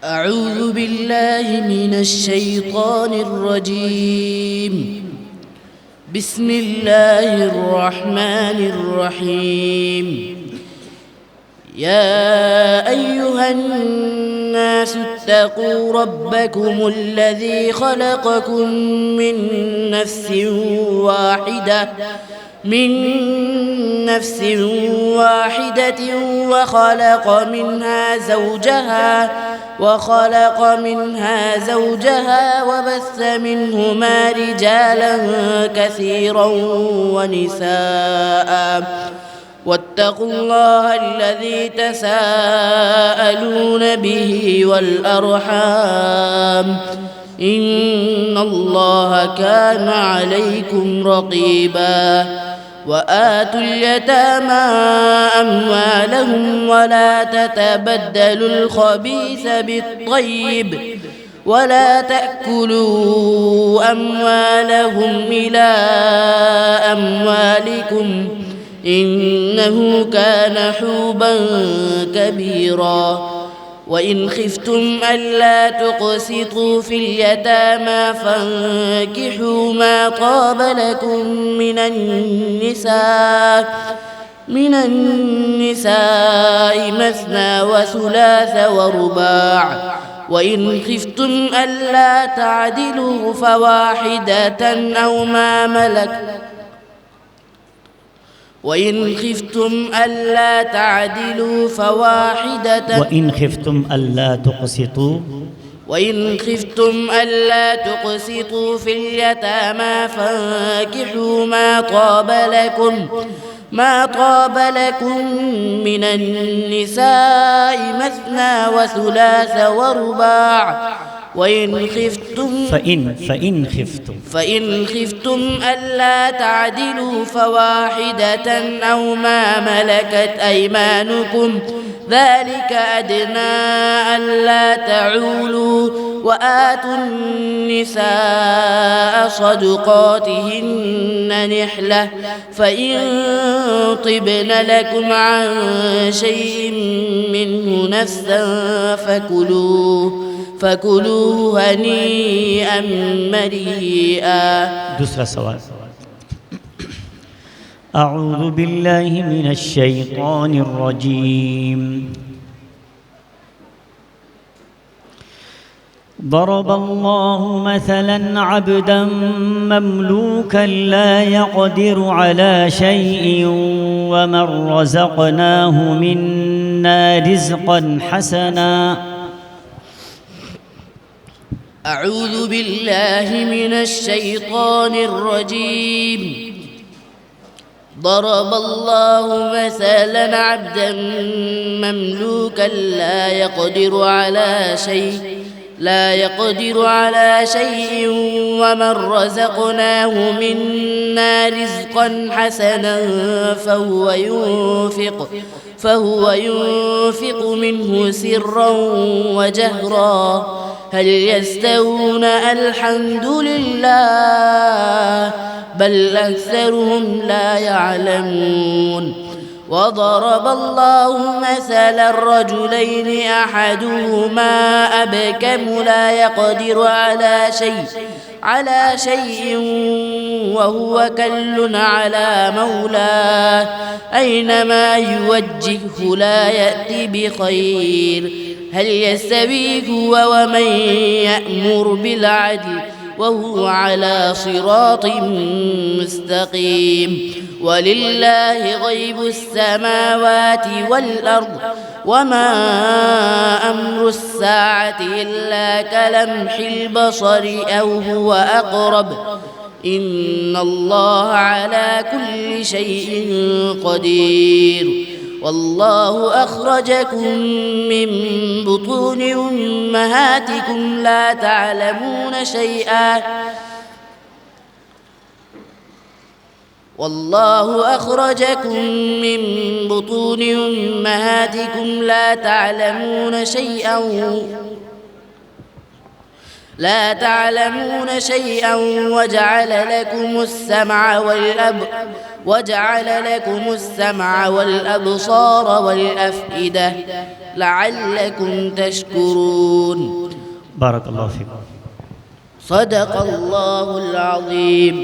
أعوذ بالله من الشيطان الرجيم. بسم الله الرحمن الرحيم. يا أيها الناس اتقوا ربكم الذي خلقكم من نفس واحدة وخلق منها زوجها وبث منهما رجالا كثيرا ونساء واتقوا الله الذي تساءلون به والأرحام إن الله كان عليكم رقيبا. وآتوا اليتامى أموالهم ولا تتبدلوا الخبيث بالطيب ولا تأكلوا أموالهم إلى أموالكم إنه كان حوبا كبيرا. وإن خفتم ألا تقسطوا في اليتامى فانكحوا ما طاب لكم من النساء مثنى وثلاث ورباع. وإن خفتم ألا تعدلوا فواحدة أو ما ملكت وإن خفتم ألا تعدلوا تقسطوا في اليتامى فانكحوا ما طاب لكم من النساء مثنى وثلاث ورباع. فإن خفتم ألا تعدلوا فواحدة أو ما ملكت أيمانكم ذلك أدنى ألا تعولوا. وآتوا النساء صدقاتهن نحلة فإن طبن لكم عن شيء منه نفسا فكلوه هنيئا مريئا. दूसरा सवाल। أعوذ بالله من الشيطان الرجيم. ضرب الله مثلا عبدا مملوكا لا يقدر على شيء ومن رزقناه منا رزقا حسنا. أعوذ بالله من الشيطان الرجيم. ضرب الله مثلا عبدا مملوكا لا يقدر على شيء ومن رزقناه منا رزقا حسنا فهو ينفق منه سرا وجهرا هل يستوون الحمد لله بل أكثرهم لا يعلمون. وضرب الله مثلا الرجلين أحدهما أبكم لا يقدر على شيء وهو كل على مولاه أينما يوجهه لا يأتي بخير هل يستوي هو ومن يأمر بالعدل وهو على صراط مستقيم. ولله غيب السماوات والأرض وما أمر الساعة إلا كلمح البصر أو هو أقرب إن الله على كل شيء قدير. والله أخرجكم من بطون أمهاتكم لا تعلمون شيئا لا تعلمون شيئا وجعل لكم السمع والأبصار والأفئدة لعلكم تشكرون. بارك الله فيكم. صدق الله العظيم.